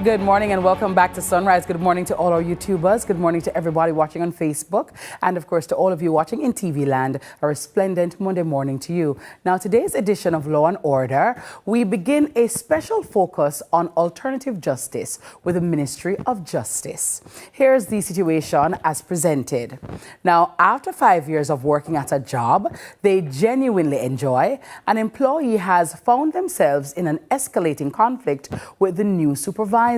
Good morning and welcome back to Sunrise. Good morning to all our YouTubers. Good morning to everybody watching on Facebook. And of course to all of you watching in TV land, a resplendent Monday morning to you. Now today's edition of Law and Order, we begin a special focus on alternative justice with the Ministry of Justice. Here's the situation as presented. Now after 5 years of working at a job they genuinely enjoy, an employee has found themselves in an escalating conflict with the new supervisor.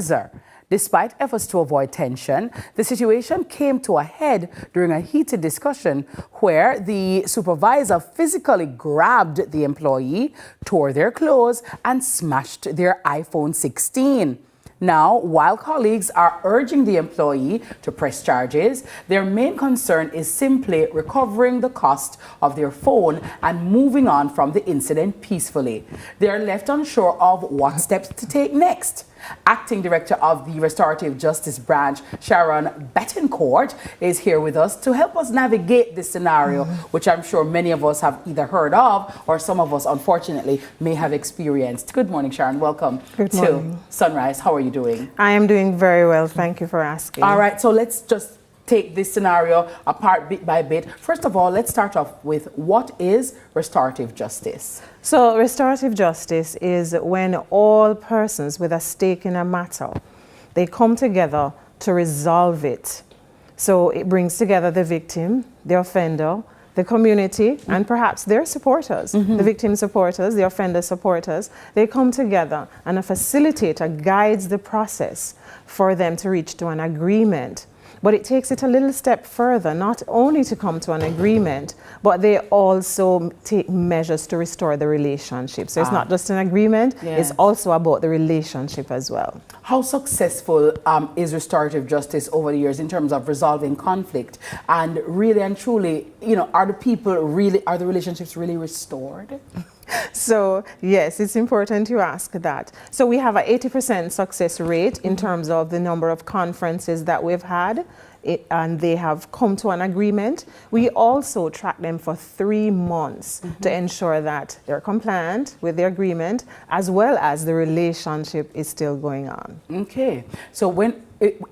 Despite efforts to avoid tension, the situation came to a head during a heated discussion where the supervisor physically grabbed the employee, tore their clothes, and smashed their iPhone 16. Now, while colleagues are urging the employee to press charges, their main concern is simply recovering the cost of their phone and moving on from the incident peacefully. They are left unsure of what steps to take next. Acting Director of the Restorative Justice Branch, Sharon Bettencourt, is here with us to help us navigate this scenario, which I'm sure many of us have either heard of or some of us, unfortunately, may have experienced. Good morning, Sharon. Welcome to Sunrise. How are you doing? I am doing very well. Thank you for asking. All right, so let's just take this scenario apart bit by bit. First of all, let's start off with what is restorative justice? So restorative justice is when all persons with a stake in a matter, they come together to resolve it. So it brings together the victim, the offender, the community, and perhaps their supporters, the victim supporters, the offender supporters. They come together and a facilitator guides the process for them to reach to an agreement. But it takes it a little step further, not only to come to an agreement, but they also take measures to restore the relationship. So it's not just an agreement, it's also about the relationship as well. How successful is restorative justice over the years in terms of resolving conflict? And really and truly, you know, are the relationships really restored? So yes, it's important to ask that. So we have an 80% success rate in terms of the number of conferences that we've had, and they have come to an agreement. We also track them for 3 months to ensure that they're compliant with the agreement as well as the relationship is still going on. Okay, so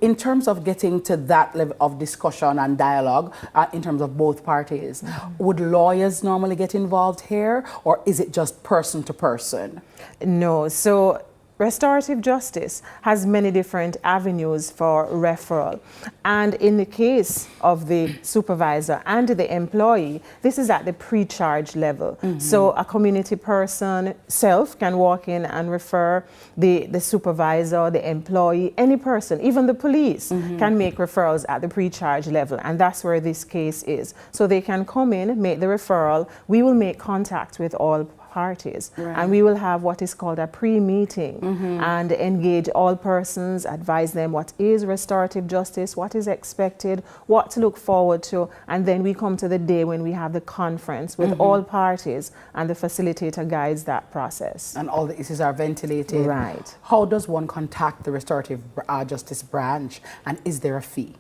in terms of getting to that level of discussion and dialogue, in terms of both parties, would lawyers normally get involved here, or is it just person to person? No, so restorative justice has many different avenues for referral. And in the case of the supervisor and the employee, this is at the pre-charge level. So a community person self can walk in and refer the supervisor, the employee, any person, even the police can make referrals at the pre-charge level. And that's where this case is. So they can come in, make the referral. We will make contact with all parties, and we will have what is called a pre-meeting and engage all persons, advise them what is restorative justice, what is expected, what to look forward to, and then we come to the day when we have the conference with all parties and the facilitator guides that process. And all the issues are ventilated. Right. How does one contact the restorative justice branch, and is there a fee?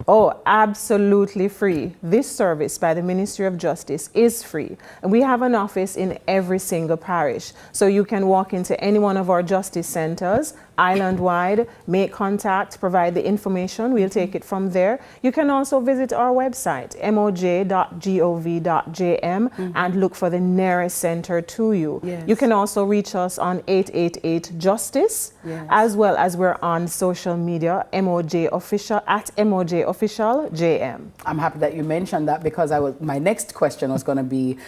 Oh, absolutely free. This service by the Ministry of Justice is free. And we have an office in every single parish. So you can walk into any one of our justice centers, island-wide, make contact, provide the information. We'll take it from there. You can also visit our website, moj.gov.jm, and look for the nearest center to you. You can also reach us on 888-JUSTICE, as well as we're on social media, MOJ Official, at MOJ Official JM. I'm happy that you mentioned that, because my next question was going to be,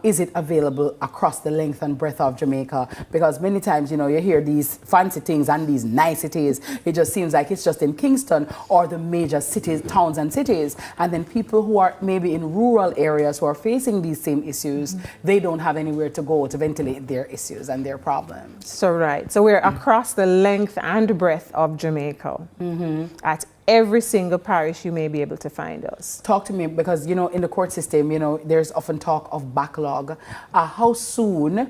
is it available across the length and breadth of Jamaica? Because many times, you know, you hear these fancy things and these niceties. It just seems like it's just in Kingston or the major cities, towns and cities. And then people who are maybe in rural areas who are facing these same issues, they don't have anywhere to go to ventilate their issues and their problems. So right. So we're across the length and breadth of Jamaica. At every single parish you may be able to find us. Talk to me, because you know in the court system, you know, there's often talk of backlog. How soon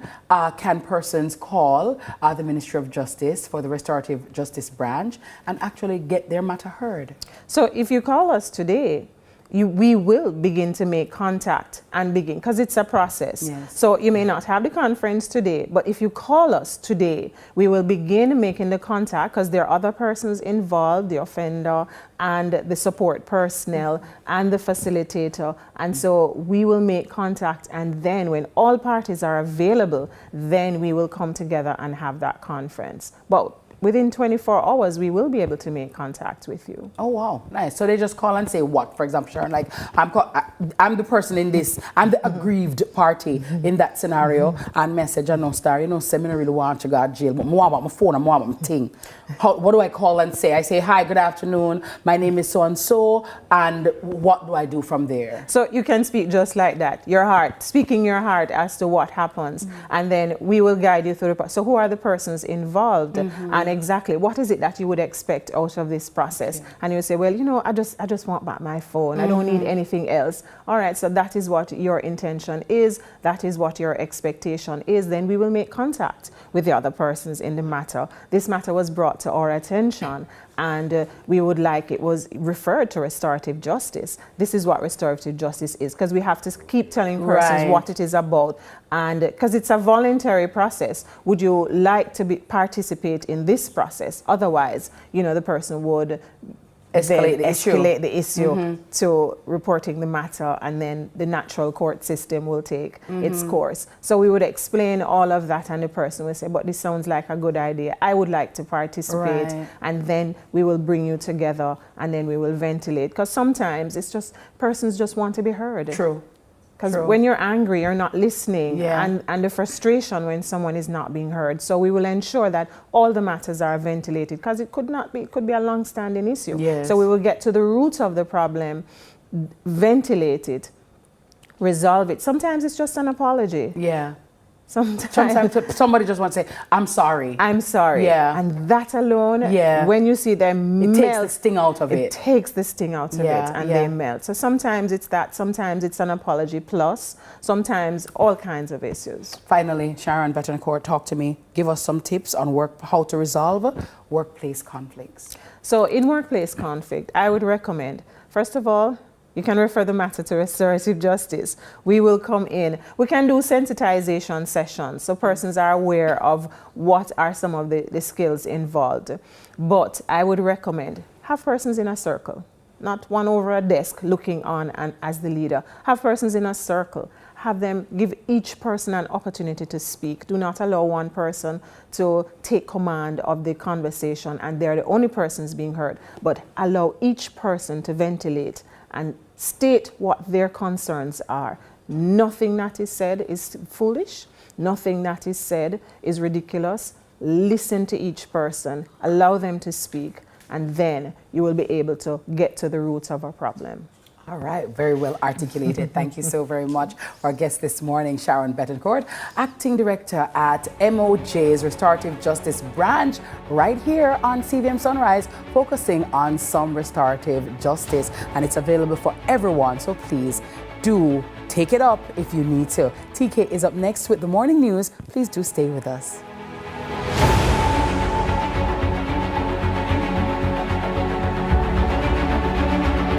can persons call the Ministry of Justice for the Restorative Justice Branch and actually get their matter heard? So if you call us today, we will begin to make contact and begin, because it's a process. Yes. So you may not have the conference today, but if you call us today, we will begin making the contact, because there are other persons involved, the offender and the support personnel and the facilitator. And so we will make contact, and then when all parties are available, then we will come together and have that conference. But within 24 hours, we will be able to make contact with you. Oh, wow. Nice. So they just call and say what, for example, Sharon? Like, I'm the person in this, I'm the aggrieved party in that scenario, and message, no star, say, me no really want to go to jail, but I want my phone, I want my thing. What do I call and say? I say, hi, good afternoon, my name is so-and-so, and what do I do from there? So you can speak just like that, your heart, speaking your heart as to what happens, and then we will guide you through the. So who are the persons involved? And exactly what is it that you would expect out of this process? And you say, well, I just want back my phone. I don't need anything else. All right, so that is what your intention is. That is what your expectation is. Then we will make contact with the other persons in the matter. This matter was brought to our attention, and we would like it was referred to restorative justice. This is what restorative justice is, because we have to keep telling persons what it is about, and because it's a voluntary process. Would you like to participate in this process? Otherwise, the person would escalate the issue to reporting the matter, and then the natural court system will take its course. So we would explain all of that, and the person will say, but this sounds like a good idea, I would like to participate. And then we will bring you together, and then we will ventilate, because sometimes it's just persons just want to be heard. True. Because when you're angry, you're not listening, and the frustration when someone is not being heard. So we will ensure that all the matters are ventilated, because it could be a long-standing issue. Yes. So we will get to the root of the problem, ventilate it, resolve it. Sometimes it's just an apology. Yeah. Sometimes somebody just wants to say, I'm sorry. I'm sorry. Yeah. And that alone, when you see them melt, it takes the sting out of it. It takes the sting out of it, and they melt. So sometimes it's that, sometimes it's an apology plus, sometimes all kinds of issues. Finally, Sharon Betancourt, talk to me. Give us some tips on how to resolve workplace conflicts. So in workplace conflict, I would recommend, first of all, you can refer the matter to restorative justice. We will come in. We can do sensitization sessions, so persons are aware of what are some of the skills involved. But I would recommend have persons in a circle, not one over a desk looking on and as the leader. Have persons in a circle. Have them give each person an opportunity to speak. Do not allow one person to take command of the conversation and they're the only persons being heard, but allow each person to ventilate and state what their concerns are. Nothing that is said is foolish. Nothing that is said is ridiculous. Listen to each person, allow them to speak, and then you will be able to get to the roots of a problem. All right, very well articulated. Thank you so very much. Our guest this morning, Sharon Betancourt, Acting Director at MOJ's Restorative Justice Branch, right here on CVM Sunrise, focusing on some restorative justice. And it's available for everyone, so please do take it up if you need to. TK is up next with the morning news. Please do stay with us.